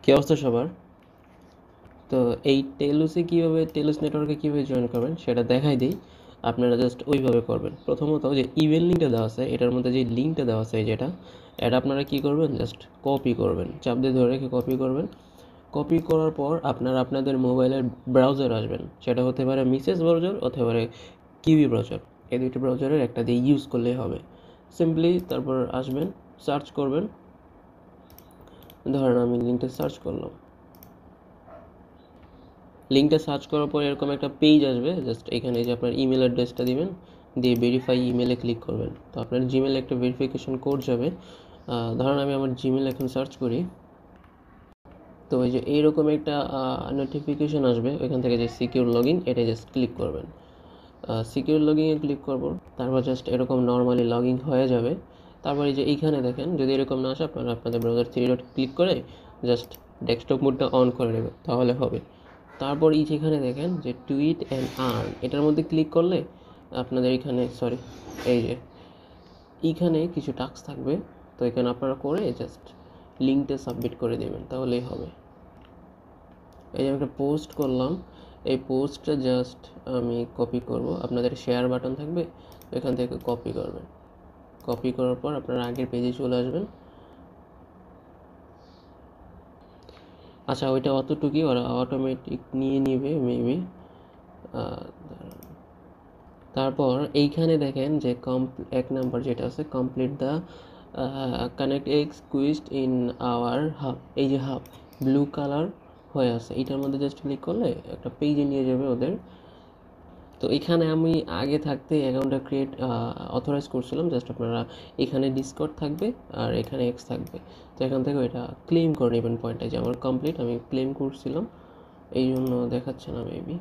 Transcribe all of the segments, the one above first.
কি অবস্থা সবার? তো এই টেলুস নেটওয়ার্কে কীভাবে জয়েন করবেন সেটা দেখাই দিই। আপনারা জাস্ট ওইভাবে করবেন। প্রথমত যে ইমেল লিঙ্কটা দেওয়া আছে, এটার মধ্যে যে লিঙ্কটা দেওয়া আছে যেটা, এটা আপনারা কী করবেন, জাস্ট কপি করবেন, চাপ দিয়ে ধরে রেখে কপি করবেন। কপি করার পর আপনারা আপনাদের মোবাইলের ব্রাউজার আসবেন, সেটা হতে পারে মিসেস ব্রাউজার অথবা পারে কিউই ব্রাউজার। এই দুইটি ব্রাউজারের একটা দিয়ে ইউজ করলেই হবে। সিম্পলি তারপর আসবেন, সার্চ করবেন। ধরেন আমি লিঙ্কটা সার্চ করলাম, লিঙ্কটা সার্চ করার পর এরকম একটা পেজ আসবে। জাস্ট এখানে যে আপনার ইমেল অ্যাড্রেসটা দিবেন, দিয়ে ভেরিফাই ইমেলে ক্লিক করবেন। তো আপনার জিমেলে একটা ভেরিফিকেশন কোড যাবে। ধরুন আমি আমার জিমেল এখন সার্চ করি, তো এই যে এইরকম একটা নোটিফিকেশন আসবে ওইখান থেকে, যে সিকিউর লগ ইন, এটা জাস্ট ক্লিক করবেন। সিকিউর লগ ইনে ক্লিক করব, তারপর জাস্ট এরকম নর্মালি লগ ইন হয়ে যাবে। তারপর এই যে এইখানে দেখেন, যদি এরকম না আসে আপনারা আপনাদের ব্রাউজার থ্রি ডট ক্লিক করে জাস্ট ডেস্কটপ মোডটা অন করে নেবেন, তাহলে হবে। তারপর এই যেখানে দেখেন যে টুইট অ্যান্ড আর্ন, এটার মধ্যে ক্লিক করলে আপনাদের এখানে এই যে এইখানে কিছু টাস্ক থাকবে। তো এখানে আপনারা করে জাস্ট লিঙ্কটা সাবমিট করে দেবেন, তাহলেই হবে। এই যে আমি একটা পোস্ট করলাম, এই পোস্টটা জাস্ট আমি কপি করব। আপনাদের শেয়ার বাটন থাকবে, এখান থেকে কপি করবেন। কপি করার পর আপনারা আগের পেজে চলে আসবেন। আচ্ছা, ওইটা অতটুকুই, ওরা অটোমেটিক নিয়ে নেবে মেবি। তারপর এইখানে দেখেন যে এক নাম্বার যেটা আছে, complete the connect x quest in our hub. এই যে হাব ব্লু কালার হয়ে আছে, এটার মধ্যে জাস্ট ক্লিক করলে একটা পেজে নিয়ে যাবে ওদের। তো এখানে আমি আগে থাকতে অ্যাকাউন্টটা অথরাইজ করছিলাম। জাস্ট আপনারা এখানে ডিসকর্ড থাকবে আর এখানে এক্স থাকবে। তো এখান থেকে এটা ক্লেম করে নেবেন পয়েন্টটা, যে আমার কমপ্লিট, আমি ক্লেম করছিলাম, এই জন্য দেখাচ্ছে না মেবি।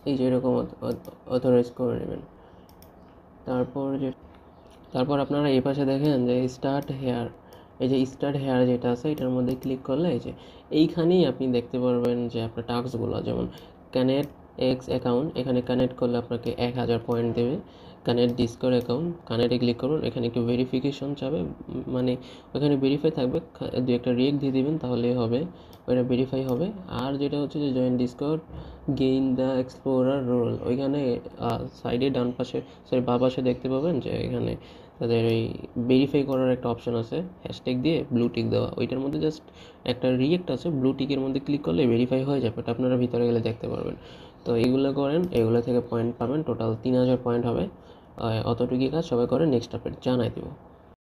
এই যে এরকম অথরাইজ করে নেবেন। তারপর তারপর আপনারা এই পাশে দেখেন যে স্টার্ট হেয়ার, এই যে স্টার্ট হেয়ার যেটা আছে, এটার মধ্যে ক্লিক করলে এই যে এইখানেই আপনি দেখতে পারবেন যে আপনার টাস্কগুলো, যেমন কানেক্ট এক্স অ্যাকাউন্ট, এখানে কানেক্ট করলে আপনাকে 1000 পয়েন্ট দেবে। কানেক্ট ডিসকর্ড অ্যাকাউন্ট, কানেক্টে ক্লিক করুন, এখানে একটু ভেরিফিকেশন চাবে, মানে ওখানে ভেরিফাই থাকবে, দু একটা রিয়েক্ট দিয়ে দিবেন তাহলেই হবে, ওইটা ভেরিফাই হবে। আর যেটা হচ্ছে যে join Discord gain the explorer role, ওইখানে সাইডে ডান পাশে বাঁ পাশে দেখতে পাবেন যে এখানে তাদের এই ভেরিফাই করার একটা অপশন আছে, হ্যাশট্যাগ দিয়ে ব্লু টিক দেওয়া, ওইটার মধ্যে জাস্ট একটা রিয়েক্ট আছে, ব্লু টিকের মধ্যে ক্লিক করলে ভেরিফাই হয়ে যাবে। এটা আপনারা ভিতরে গেলে দেখতে পারবেন। তো এইগুলো করেন, এগুলো থেকে পয়েন্ট পাবেন, টোটাল 3000 পয়েন্ট হবে। অতটুকুই কাজ, সবাই করে, নেক্সট আপডেট জানাই দেবো।